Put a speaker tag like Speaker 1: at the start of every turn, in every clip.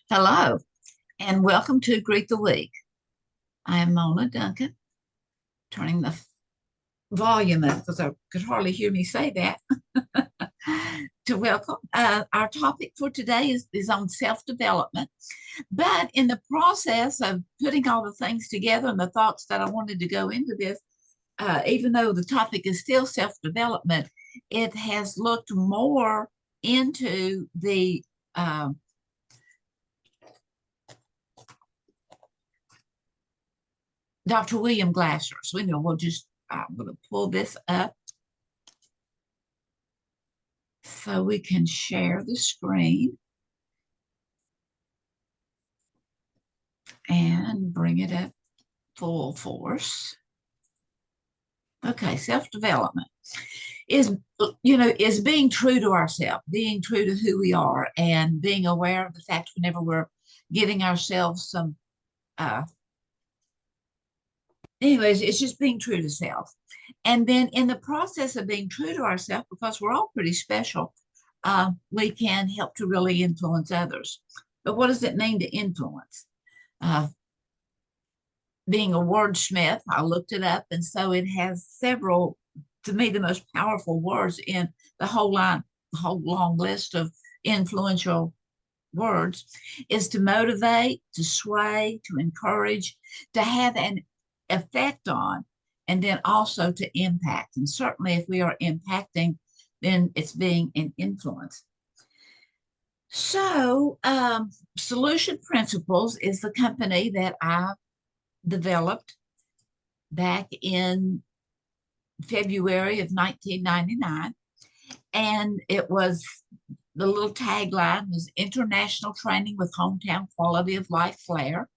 Speaker 1: Hello, and welcome to Greet the Week. I am Mona Duncan, turning the volume up because I could hardly hear me say that. To welcome. Our topic for today is on self development. But in the process of putting all the things together and the thoughts that I wanted to go into this, even though the topic is still self development, it has looked more into the Dr. William Glasser. So I'm going to pull this up so we can share the screen and bring it up full force. Okay, self-development is, is being true to ourselves, being true to who we are, and being aware of the fact whenever we're giving ourselves some, uh, anyways, it's just being true to self. And then in the process of being true to ourselves, because we're all pretty special, we can help to really influence others. But what does it mean to influence? Uh, Being a wordsmith, I looked it up, and so it has several, to me, the most powerful words in the whole long list of influential words is to motivate, to sway, to encourage, to have an effect on, and then also to impact. And certainly, if we are impacting, then it's being an influence. So, Solution Principles is the company that I developed back in February of 1999. And it was the little tagline was International Training with Hometown Quality of Life Flair.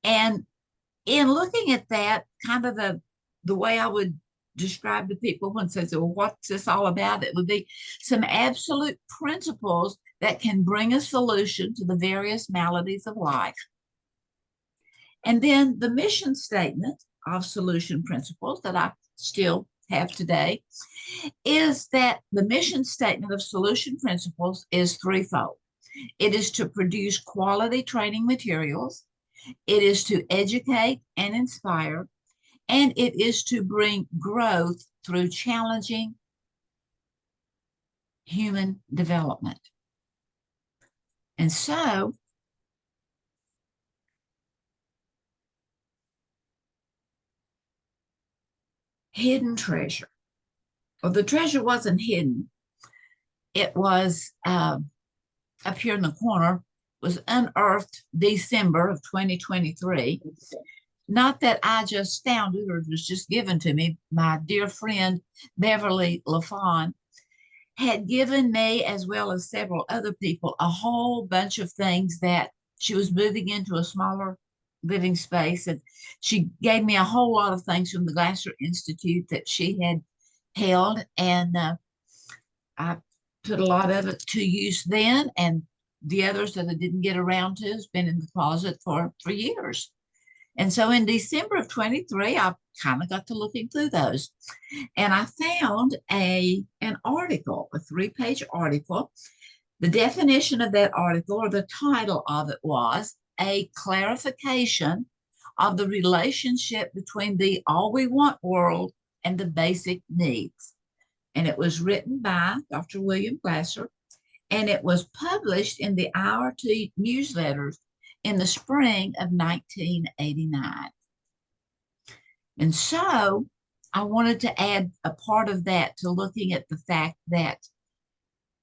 Speaker 1: And in looking at that, kind of the way I would describe to people when says, well, what's this all about? It would be some absolute principles that can bring a solution to the various maladies of life. And then the mission statement of Solution Principles that I still have today is that the mission statement of Solution Principles is threefold. It is to produce quality training materials, it is to educate and inspire, and it is to bring growth through challenging human development. And so, hidden treasure. Well, the treasure wasn't hidden. It was up here in the corner, was unearthed December of 2023. Not that I just found it or it was just given to me. My dear friend Beverly LaFawn had given me, as well as several other people, a whole bunch of things that she was moving into a smaller living space. And she gave me a whole lot of things from the Glasser Institute that she had held. And I put a lot of it to use then. And the others that I didn't get around to has been in the closet for years. And so in December of 23, I kind of got to looking through those. And I found an article, a 3-page article. The definition of that article, or the title of it, was A Clarification of the Relationship Between the All We Want World and the Basic Needs. And it was written by Dr. William Glasser, and it was published in the IRT newsletters in the spring of 1989. And so I wanted to add a part of that to looking at the fact that,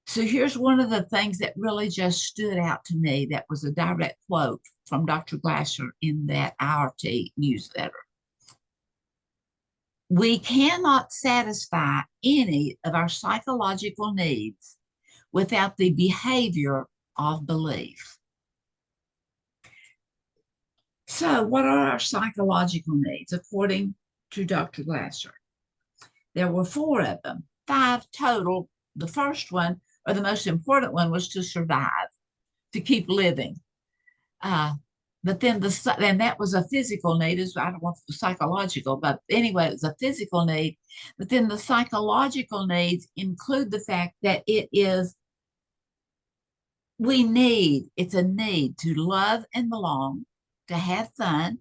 Speaker 1: so here's one of the things that really just stood out to me that was a direct quote from Dr. Glasser in that IRT newsletter. We cannot satisfy any of our psychological needs without the behavior of belief. So, what are our psychological needs according to Dr. Glasser? There were 4 of them, 5 total. The first one, or the most important one, was to survive, to keep living. But then that was a physical need. I don't want the psychological, but anyway, it was a physical need. But then the psychological needs include the fact that it is it's a need to love and belong, to have fun,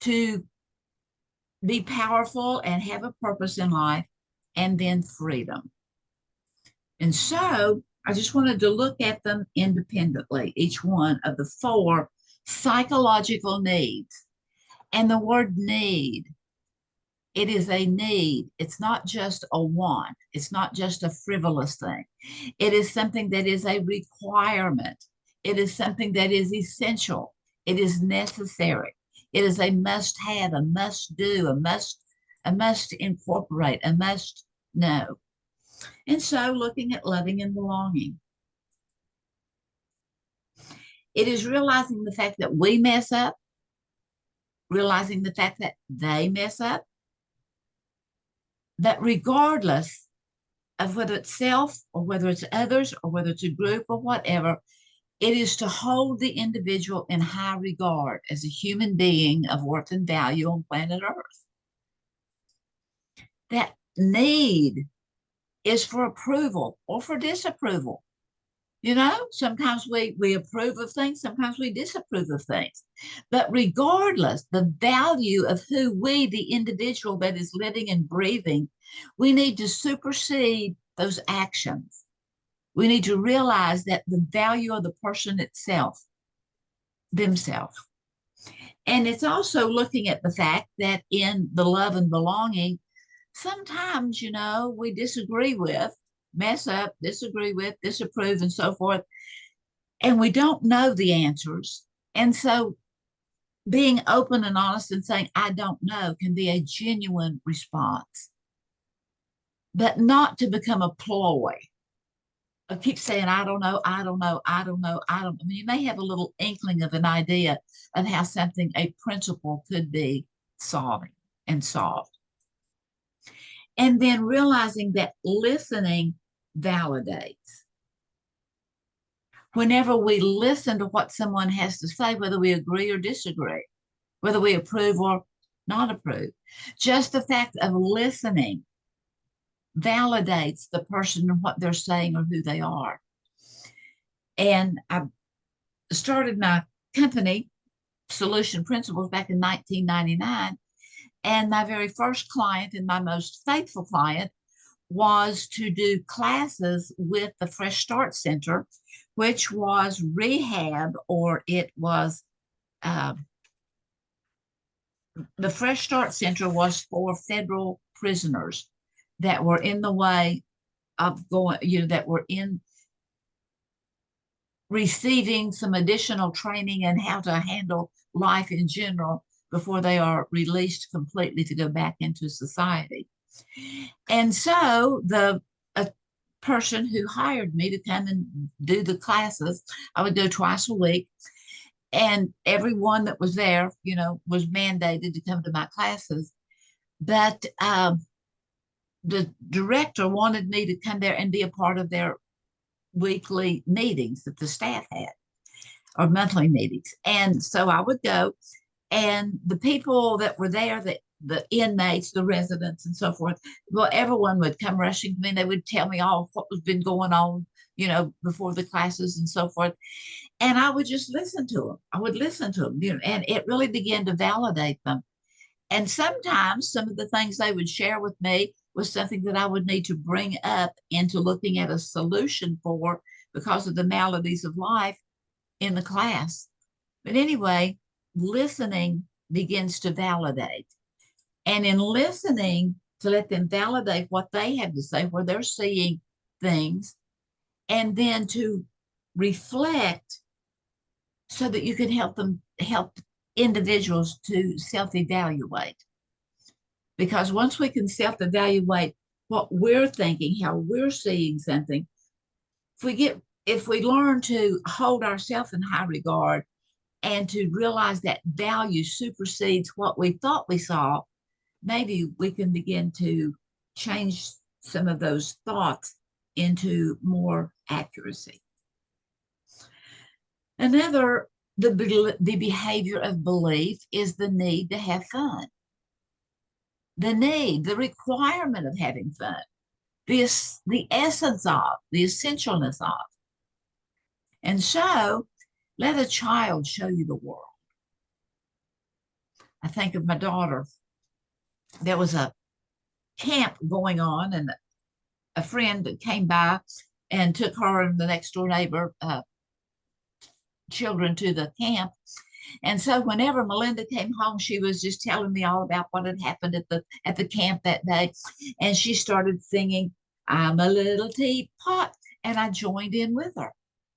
Speaker 1: to be powerful and have a purpose in life, and then freedom. And so I just wanted to look at them independently, each one of the four psychological needs. And the word need, it is a need. It's not just a want. It's not just a frivolous thing. It is something that is a requirement. It is something that is essential. It is necessary. It is a must have, a must do, a must incorporate, a must know. And so looking at loving and belonging, it is realizing the fact that we mess up, realizing the fact that they mess up, that regardless of whether it's self or whether it's others or whether it's a group or whatever, it is to hold the individual in high regard as a human being of worth and value on planet Earth. That need is for approval or for disapproval. You know, sometimes we approve of things, sometimes we disapprove of things. But regardless, the value of who we, the individual that is living and breathing, we need to supersede those actions. We need to realize that the value of the person itself, themselves. And it's also looking at the fact that in the love and belonging, sometimes, you know, we disagree with, mess up, disagree with, disapprove, and so forth. And we don't know the answers. And so being open and honest and saying, I don't know, can be a genuine response, but not to become a ploy. I keep saying, I don't know, I don't know, I don't know, I don't. I mean, you may have a little inkling of an idea of how something, a principle could be solving and solved. And then realizing that listening validates. Whenever we listen to what someone has to say, whether we agree or disagree, whether we approve or not approve, just the fact of listening validates the person and what they're saying or who they are. And I started my company, Solution Principles, back in 1999. And my very first client and my most faithful client was to do classes with the Fresh Start Center, which was rehab, or it was the Fresh Start Center was for federal prisoners that were in the way of going, you know, that were in receiving some additional training in how to handle life in general before they are released completely to go back into society. And so the a person who hired me to come and do the classes, I would go twice a week, and everyone that was there, you know, was mandated to come to my classes. But the director wanted me to come there and be a part of their weekly meetings that the staff had, or monthly meetings. And so I would go, and the people that were there, the inmates, the residents, and so forth, well, everyone would come rushing to me. And they would tell me all what was been going on, you know, before the classes and so forth. And I would just listen to them. I would listen to them, you know, and it really began to validate them. And sometimes some of the things they would share with me was something that I would need to bring up into looking at a solution for because of the maladies of life in the class. But anyway, listening begins to validate. And in listening, to let them validate what they have to say, where they're seeing things, and then to reflect so that you can help individuals to self-evaluate. Because once we can self-evaluate what we're thinking, how we're seeing something, if we learn to hold ourselves in high regard and to realize that value supersedes what we thought we saw, maybe we can begin to change some of those thoughts into more accuracy. Another, the behavior of belief is the need to have fun. The requirement of having fun, the essence of, the essentialness of. And so let a child show you the world. I think of my daughter. There was a camp going on, and a friend came by and took her and the next door neighbor children to the camp. And so whenever Melinda came home, she was just telling me all about what had happened at the camp that day. And she started singing, "I'm a little teapot," and I joined in with her.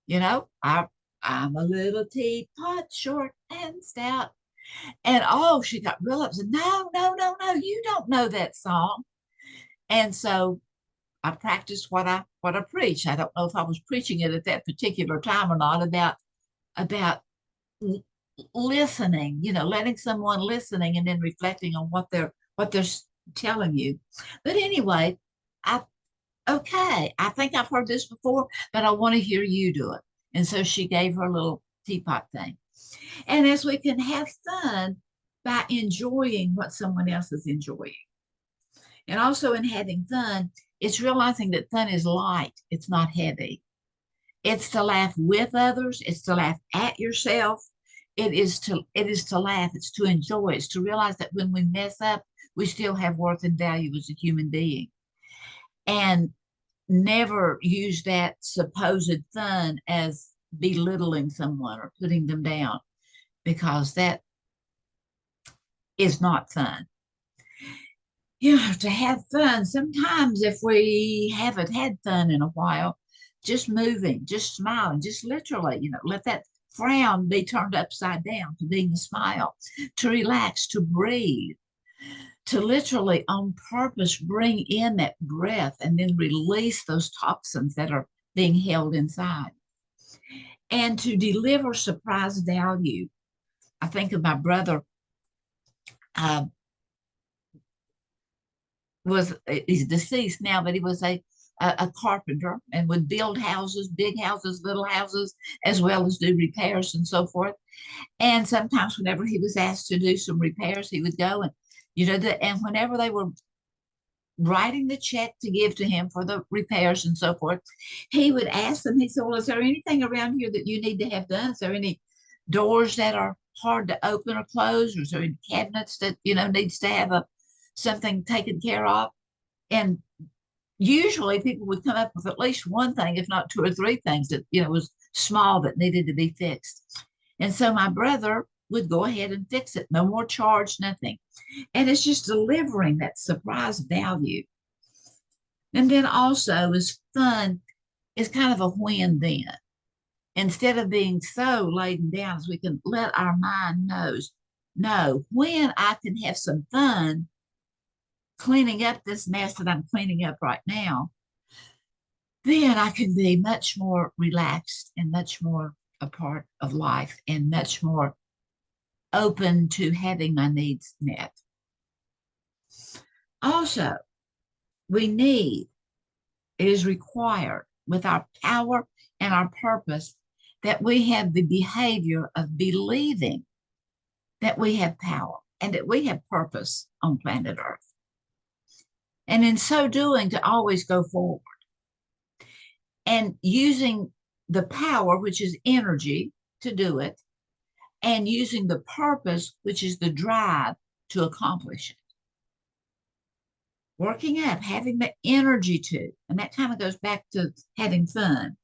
Speaker 1: You know, I'm a little teapot, short and stout. And oh, she got real upset. No, no, no, no, you don't know that song. And so I practiced what I preach. I don't know if I was preaching it at that particular time or not, about listening, letting someone listening and then reflecting on what they're telling you. But anyway, I okay, I think I've heard this before, but I want to hear you do it. And so she gave her little teapot thing. And as we can have fun by enjoying what someone else is enjoying. And also in having fun, it's realizing that fun is light, it's not heavy. It's to laugh with others, it's to laugh at yourself. It is to laugh, it's to enjoy, it's to realize that when we mess up, we still have worth and value as a human being. And never use that supposed fun as belittling someone or putting them down, because that is not fun. To have fun, sometimes if we haven't had fun in a while, just moving, just smiling, just literally, let that frown be turned upside down to being a smile, to relax, to breathe, to literally on purpose bring in that breath and then release those toxins that are being held inside, and to deliver surprise value. I think of my brother. Uh, he's deceased now, but he was a carpenter and would build houses, big houses, little houses, as well as do repairs and so forth. And sometimes whenever he was asked to do some repairs, he would go and, and whenever they were writing the check to give to him for the repairs and so forth, he would ask them, he said, "Well, is there anything around here that you need to have done? Is there any doors that are hard to open or close? Or is there any cabinets that, needs to have something taken care of?" And usually people would come up with at least one thing, if not two or three things that, was small that needed to be fixed. And so my brother would go ahead and fix it. No more charge, nothing. And it's just delivering that surprise value. And then also is fun is kind of a when then. Instead of being so laden down, as we can let our mind know when I can have some fun cleaning up this mess that I'm cleaning up right now, then I can be much more relaxed and much more a part of life and much more open to having my needs met. Also, it is required with our power and our purpose that we have the behavior of believing that we have power and that we have purpose on planet Earth. And in so doing, to always go forward and using the power, which is energy, to do it, and using the purpose, which is the drive to accomplish it. Working up, having the energy to, and that kind of goes back to having fun.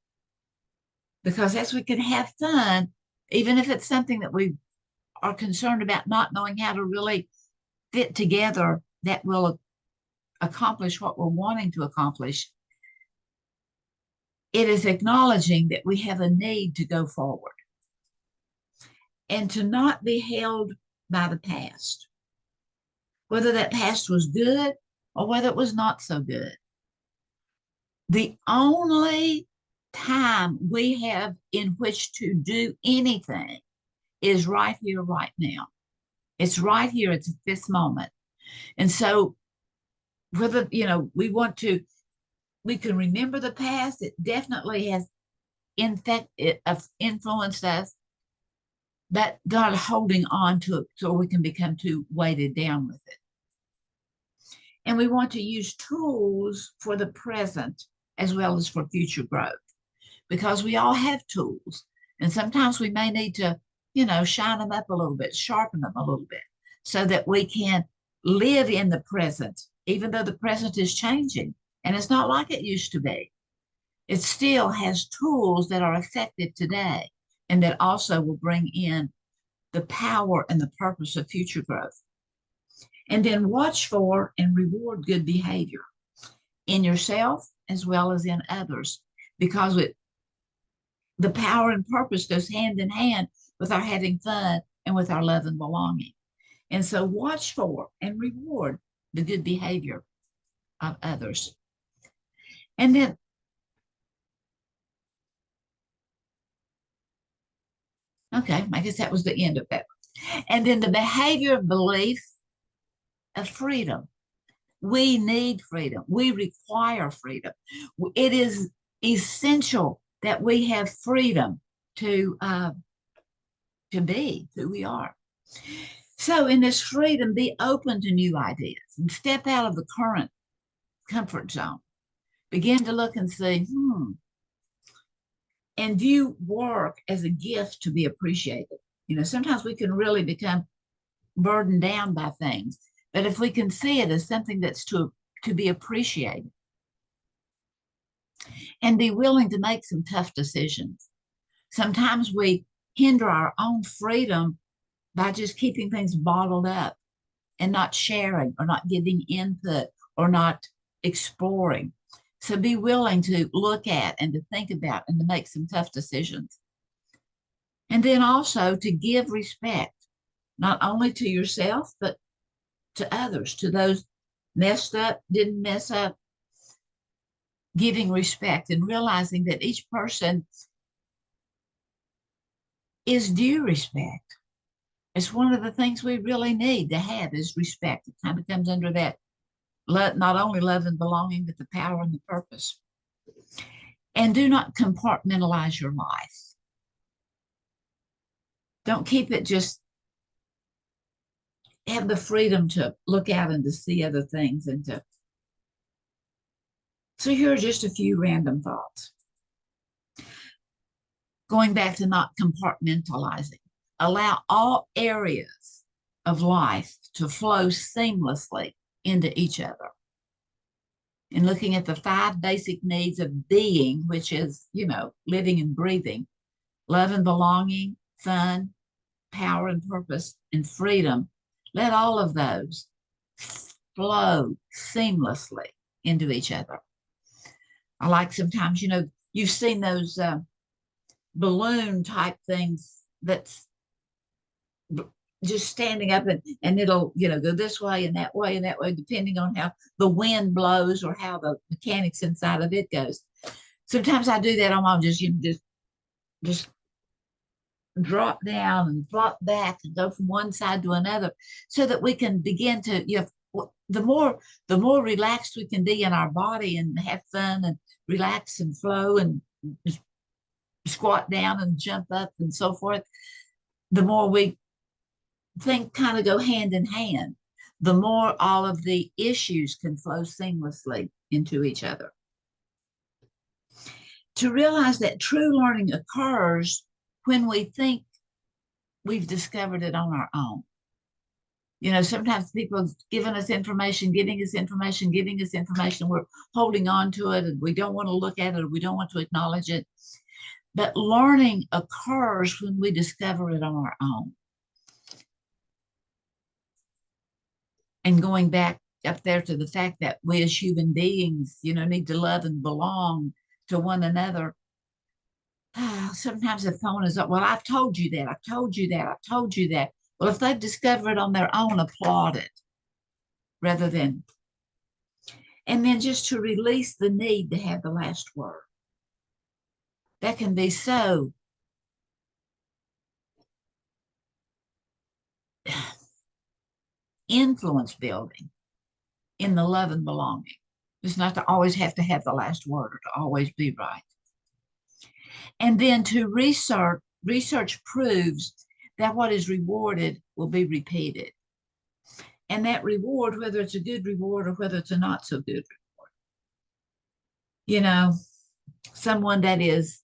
Speaker 1: Because as we can have fun, even if it's something that we are concerned about not knowing how to really fit together that will accomplish what we're wanting to accomplish, it is acknowledging that we have a need to go forward and to not be held by the past, whether that past was good or whether it was not so good. The only time we have in which to do anything is right here, right now. It's right here, it's at this moment. And so, whether, we can remember the past, it definitely has influenced us, but not holding on to it so we can become too weighted down with it. And we want to use tools for the present as well as for future growth, because we all have tools. And sometimes we may need to, shine them up a little bit, sharpen them a little bit so that we can live in the present, even though the present is changing and it's not like it used to be. It still has tools that are effective today and that also will bring in the power and the purpose of future growth. And then watch for and reward good behavior in yourself as well as in others, because the power and purpose goes hand in hand with our having fun and with our love and belonging. And so watch for and reward the good behavior of others. And then okay, I guess that was the end of that. And then the behavior of belief of freedom. We need freedom. We require freedom. It is essential that we have freedom to be who we are. So in this freedom, be open to new ideas and step out of the current comfort zone. Begin to look and see, and view work as a gift to be appreciated. Sometimes we can really become burdened down by things, but if we can see it as something that's to be appreciated, and be willing to make some tough decisions. Sometimes we hinder our own freedom by just keeping things bottled up and not sharing or not giving input or not exploring. So be willing to look at and to think about and to make some tough decisions. And then also to give respect, not only to yourself, but to others, to those messed up, didn't mess up, giving respect and realizing that each person is due respect. It's one of the things we really need to have is respect. It kind of comes under that, not only love and belonging, but the power and the purpose. And do not compartmentalize your life. Don't keep it just, have the freedom to look out and to see other things and to. So here are just a few random thoughts. Going back to not compartmentalizing. Allow all areas of life to flow seamlessly into each other. And looking at the 5 basic needs of being, which is, living and breathing, love and belonging, fun, power and purpose, and freedom. Let all of those flow seamlessly into each other. I like sometimes, you've seen those balloon type things that's just standing up and it'll, go this way and that way and that way, depending on how the wind blows or how the mechanics inside of it goes. Sometimes I do that on my own, just drop down and flop back and go from one side to another so that we can begin to, the more relaxed we can be in our body and have fun and relax and flow and squat down and jump up and so forth, the more we think kind of go hand in hand, the more all of the issues can flow seamlessly into each other. To realize that true learning occurs when we think we've discovered it on our own. Sometimes people giving us information, we're holding on to it and we don't want to look at it or we don't want to acknowledge it. But learning occurs when we discover it on our own. And going back up there to the fact that we as human beings, need to love and belong to one another. Sometimes the phone is up. Well, I've told you that. I've told you that. I've told you that. Well, if they've discovered it on their own, applaud it rather than. And then just to release the need to have the last word. That can be so influence building in the love and belonging. It's not to always have to have the last word or to always be right. And then to research proves that what is rewarded will be repeated. And that reward, whether it's a good reward or whether it's a not so good reward, someone that is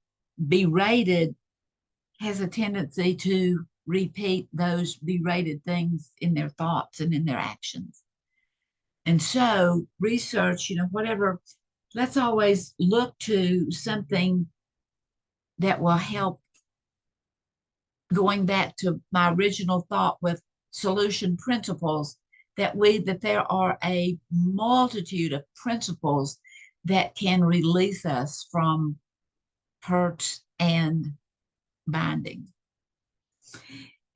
Speaker 1: berated has a tendency to repeat those berated things in their thoughts and in their actions. And so, research, whatever, let's always look to something that will help. Going back to my original thought with solution principles, that there are a multitude of principles that can release us from hurt and binding.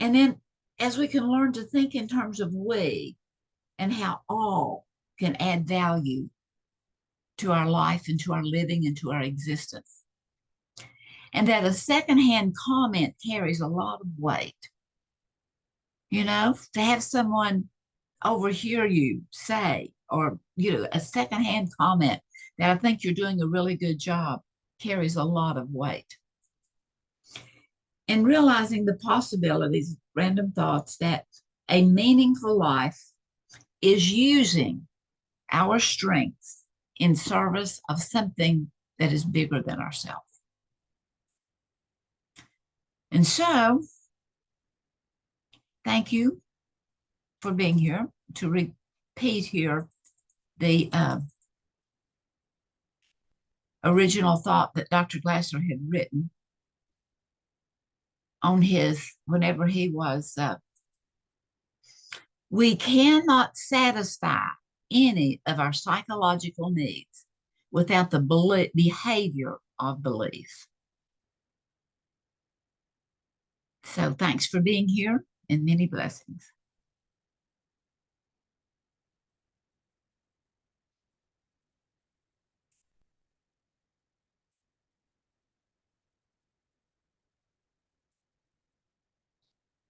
Speaker 1: And then as we can learn to think in terms of we and how all can add value to our life and to our living and to our existence. And that a secondhand comment carries a lot of weight. To have someone overhear you say, or, a secondhand comment that I think you're doing a really good job carries a lot of weight. And realizing the possibilities, random thoughts, that a meaningful life is using our strengths in service of something that is bigger than ourselves. And so, thank you for being here. To repeat here the original thought that Dr. Glasser had written on whenever he was, we cannot satisfy any of our psychological needs without the behavior of belief. So thanks for being here, and many blessings.